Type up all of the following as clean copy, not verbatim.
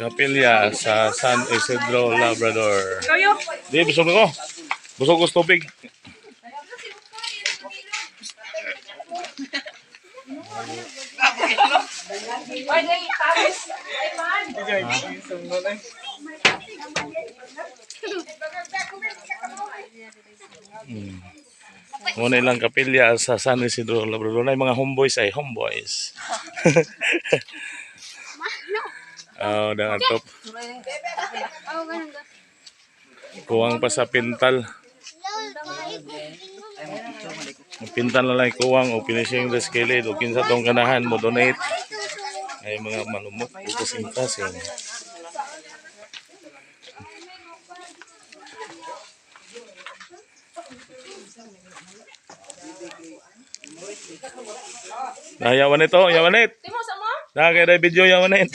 Kapilya sa San Isidro, Labrador. Di, busog ako. Busog ko sa tubig. Muna ilang kapilya sa San Isidro, Labrador. Na yung mga homeboys ay homeboys. Oh, dengan top. Kuwang pa sa pintal. Pintal na lang kuwang o finishing the skillet o kinsa tong ganahan mo donate. Ay mga manumok o kasing-kasing. Nah, yawan ito, yawan it. Nah, kaya video yawan it.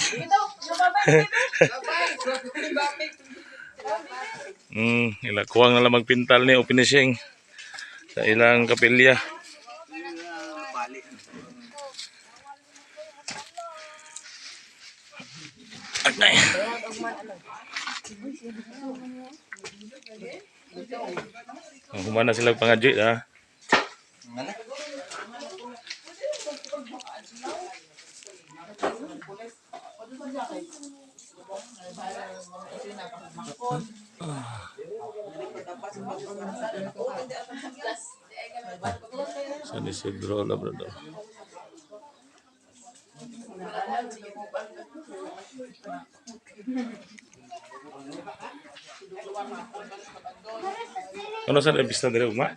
Ila kuwang na lang magpintal ni o finishing sa ilang kapilya. Ay. Humana sila pangadji ha. San Isidro, Labrador. Ano sa pista dari Uma?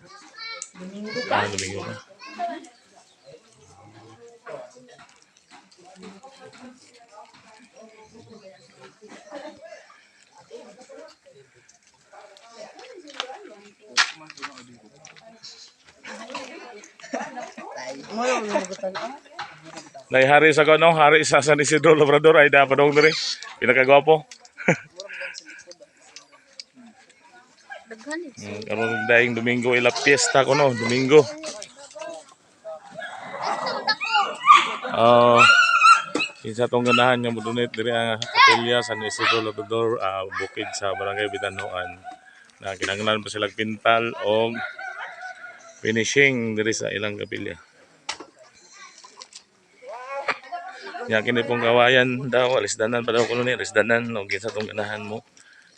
Domingo ka. Nay hari sa kono, hari sa San Isidro, Labrador ay dapat dong diri. Pinakagwapo. Karon daing Domingo ila fiesta kono, Domingo. Kinsa tong ganahan nga modonate diri ang kapilya San Isidro, Labrador, bukid sa Barangay Bitanuan. Na kinahanglan pa sila pintal o finishing diri sa ilang kapilya. Nya kini pong kawayan daw alisdanan pa daw kuno ni alisdanan no kinsa tong ganahan mo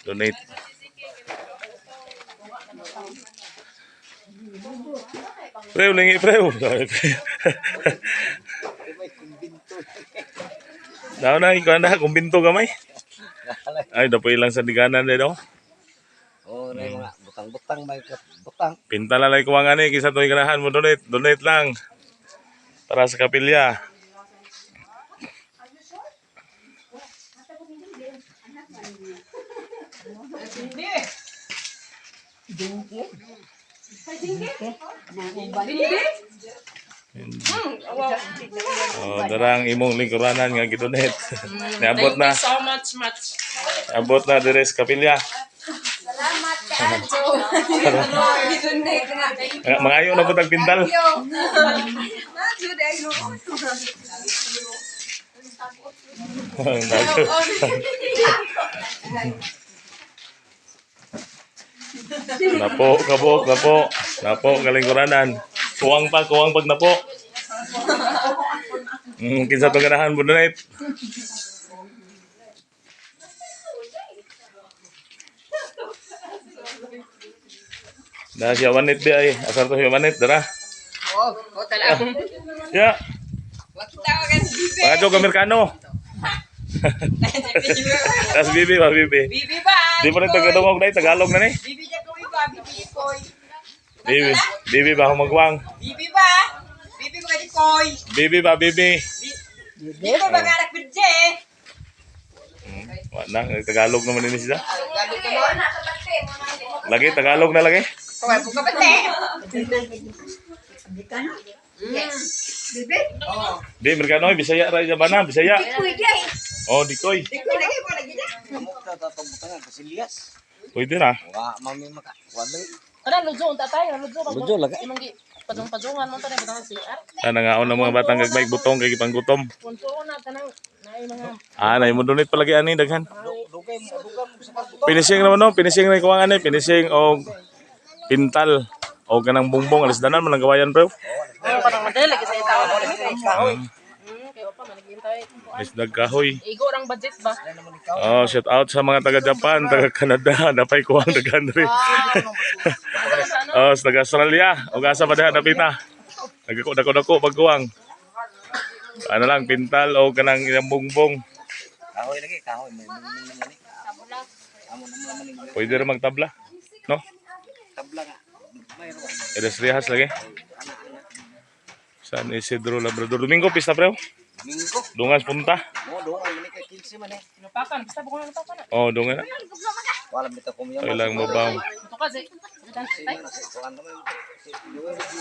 donate. Preo lingi preo. Daw na ikaw na kumbinto gamay. Ay dapat ilang sandiganan daw. Oh, ray mga butang-butang may butang. Pintal lalay kuwangan ni kinsa tong ganahan mo donate, donate lang para sa kapilya. Oh, darang imong lingkuranan nga gidonate. Niabot na. So much. Abot na dire sa kapilya. Salamat Anjo. Mga ayo na butang pintal. Napo, kabok, napo, kalingkuranan. Kuwang pag napo. Kinsa tong ganahan mo donate. Dah siya wanit di ay, asar to siya wanit, dara. Oh, talaga. Ya. Makita ko kan bibi. Pajo Amerikano. Tas bibi ba bibi. Bibi ba? Di pa rin tagadungog na Tagalog na ni. Bibi niya ko iba, bibi koy. Bibi, bibi ba humagwang. Bibi ba? Bibi ko di koy. Bibi ba bibi. Bibi ko ba anak bidje? Wala na, Tagalog naman ini siya. Galit naman. Lagi Tagalog na lagi. Kaway po ka bate. Bibi? Di Amerikano Bisaya ra ja bana, Bisaya. Oh, dikoy. Di ko lagi mo lagi na. Amo ta tatong butangan Casillas. Pwede na. Wa mami maka. Wala. Ano lujo tatay, lujo. Lujo lagi. Imong gi pajong-pajongan mo tanay butang CR. Nangaon ng mga batang gagmay butong kay gipanggutom. Punto na tanang naay mga Nay mo donate palagi ani daghan. Dugay mo sa pagbuto. Finishing naman no, finishing na kuwang ani, finishing og pintal o kanang bungbong alis danan man ang gawayan bro. oh kanang madali kasi itaw na kahoy. Kay opa manighintay. Is dagkahoy. Igo rang budget ba? Oh, shout out sa mga taga Japan, taga Canada, napay kuwang daghan ri. Oh, sa taga Australia, ug asa pa diha napita. Nagako pagkuwang. Ano lang pintal o kanang ilang bungbong. Kahoy lagi, kahoy may naman ni. Amo naman ni. Pwede ra magtabla, no? Tabla nga. Mayroon. Eres rihas lagi. San Isidro Labrador. Domingo pista pre. Minggo. Dungas punta. Mo do ang ni kay 15 man eh. Sinupakan, basta buko na tapan na. Oh, dungan na. Wala bitaw ko miyaw. Kailang babaw. Ito kasi. Kapitan, tay. Kuan naman.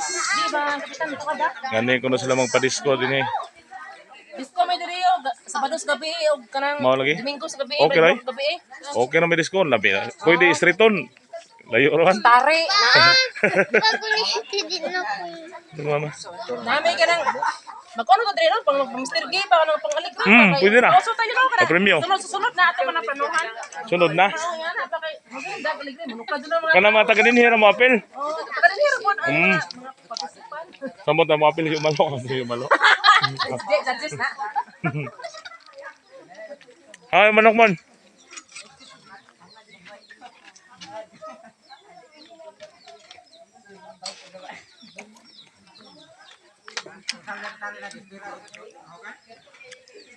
Di ba, kapitan, ito ka da? Ngani ko na sila magpa-disco din eh. Disco may diri og Sabado sa gabi og kanang Mao lagi? Domingo sa gabi, Okay, Domingo right? sa gabi. Okay na may disco. Labi na. Pwede streeton. Layo ron. Tari na. Ano mama? Nami ka nang magkano ko diri no pang Mr. Gay pa nang pang aligro. Pwede na. So tayo na ka. Premyo. Sunod na ato man planuhan. Sunod na. Oo nga na pa kay maganda aligro mo pa dun mga. Kana mga taga din hira mo apel. Oh, taga diri po ang mga participan. Samot na mo apel yung malo. Yung malo. Judges na. Ay, manok man.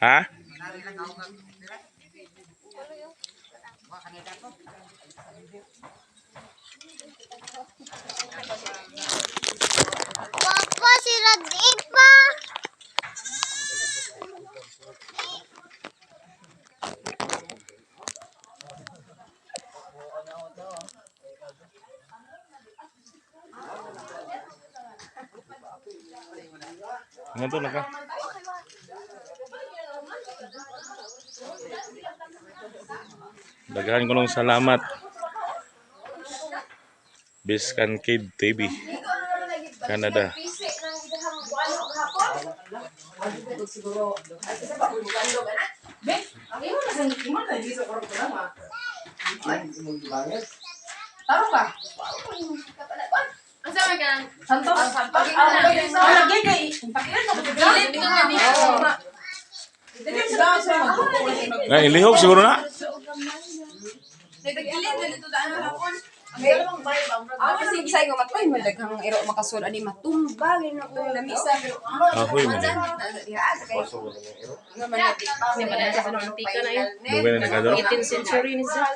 Ha? Papa, sila di pa. Nganto na ka. Daghan ko ng salamat. Biscan Kid TV. Canada. Taro ka. Asa man ka? Santos. Lagi kay pakilan mo bilit ka ni. Dili sa magbuko. Nga, ilihok siguro na. Nagdagilid na dito daan na hapon. Ako kasi bisay ko matoy mo daghang iro makasul ani matumba gino to lamisa. Ahoy man. May padala sa antika na yun. Dugay na nakado. 18th century ni sa.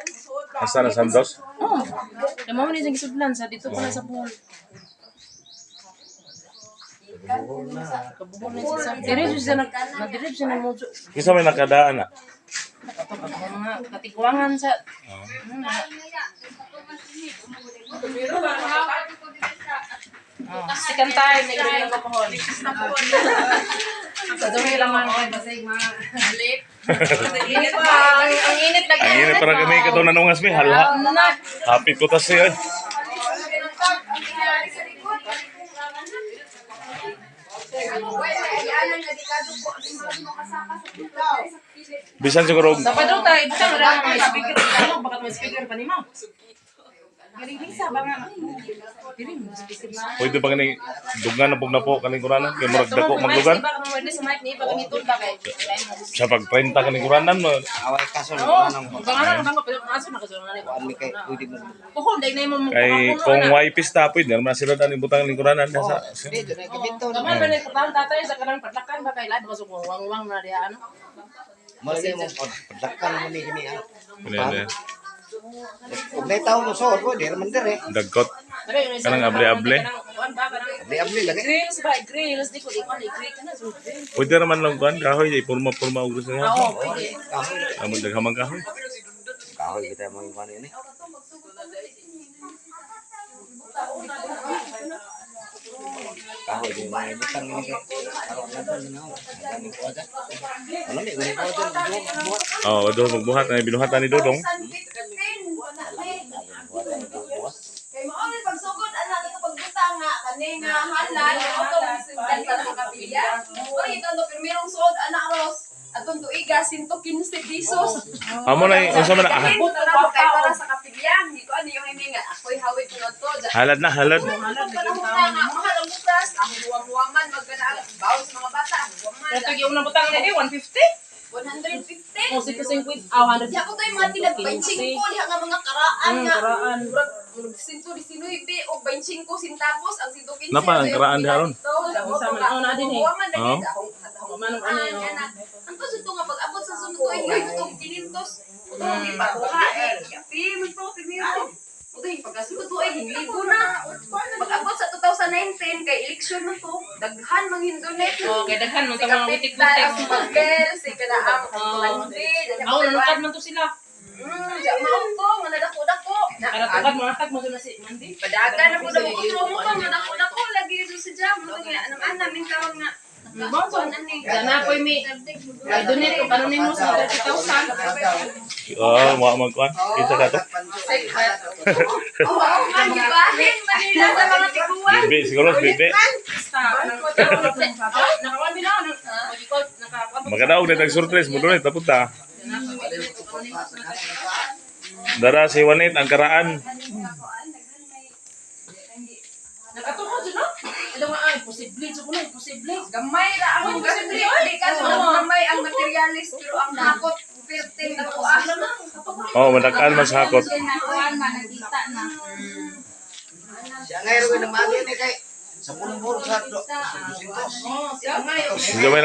Asa na Santos? Oh. Kamo ni sa gisudlan sa dito pa sa pool. Kabubon na siya. Dire siya nagdirib siya ng mojo. Kisa may nakadaan na. Mga katigwangan sa second time nag-inom ko pohon. Sa dumi lang man ko basig mga late. Init pa, ang init na Ang init parang kami kato nanungas mi halha. Happy ko ta siya. Bisan siguro Sa padong tayo, basta wala nang may speaker. Ano, bakit may speaker pa ni mo? Galing bisa ba nga? Dili mo speaker na. pwede pa kani dugan na pug na po kaning kuranan kay murag dako maglugar. Iba ka mo sa mic ni iba kami tol ba kay. Sa pag 30 kaning kuranan mo Away kaso Oo, nang bangalan bang pero aso na kasi nga ni. kuan mi kay pwede mo. Pohon dai na mo. kay kung way pista pwede naman sila tani butang ning kuranan sa. Dito na kabito na. Naman ba ni pagkaon tatay sa kanang patlakan ba kay lad masuk wang-wang na diya ano. Malay mo pagdakan mo ni kini ah. Kunya Ug nay tawo mo so ko dir man dire. dagkot. Kanang able-able. Di abli lagi. Grills ba? Grills di ko di ko grill kana so grill. Pwede naman lang kuan kahoy ay purma og gusto niya. Oo, pwede. Amon daghamang kahoy. Kahoy kita mo kuan ini. Kahoy di may butang ini kay karon na to na. Ani ko ada. Ano ni gani ko buhat. Oh, do magbuhat na binuhatan ni Dodong. Kay mao ni pagsugod ana ni pagbutang nga kani nga Atong tuiga 115 pesos. Amo na yung unsa man Kahit ito na mo kay para sa kapilyan. Di ko ano yung hininga. Ako'y hawid ko na to. halad na halad. Itong panahon na nga, mahal ang bukas. Ang huwang-huwaman, magkana ang bawas mga bata. Huwaman. Ito yung unang butang na 150. 150. O, 50. 100. Di ako tayo mga tinag-25 ko. Diha nga mga karaan nga. Karaan. Murag 119 o 25 centavos ang 115. Napa, ang karaan di aron? Isa man, na din eh. Huwaman na Oo. yun. Manong ano yun. Ang gusto ito nga pag-abot sa sunod ko, ay ito, kinintos. Ito, hindi pa. Bukain. Kapi, magto, tiniro. Ito, yung pagkasunod ko, ay hinlibo na. Pag-abot sa 2019, kay eleksyon na to, daghan mang Hindunet. O, kaya daghan mo Si sa mga Kapitan, ang witik-witik. Mabel, si Kanaang, Landi. Ako, nanukad man to sila. Diyan mo ko, manadako-dako. Kaya tukad mo, natag mo na si Mandy. Padagan na po na ko mo ka, manadako-dako. Lagi ito sa jam. Ano nga, anam-anam, namin tawag nga. Sana po may donate kung paano nimo sa 30,000. Oh, mo magkuan. Isa ka to. Oo, man, gibahin, manila sa mga tiguan. Bibi siguro bibi. Nakawan din ako. Nakawan. Magadaog na tag surprise mo doon tapunta. Dara si Wanit ang karaan. Nakatukod yun, no? Ito nga, ay, posible. Sukulo, posible. Gamay ra ang Posible, Hindi ka gamay ang materialis, pero ang hakot, perting na ko. Oh, madakan mas hakot. Siya ngayon rin naman yun eh kay sa pulong-pulong sa 200. Oh, siya nga, Gamay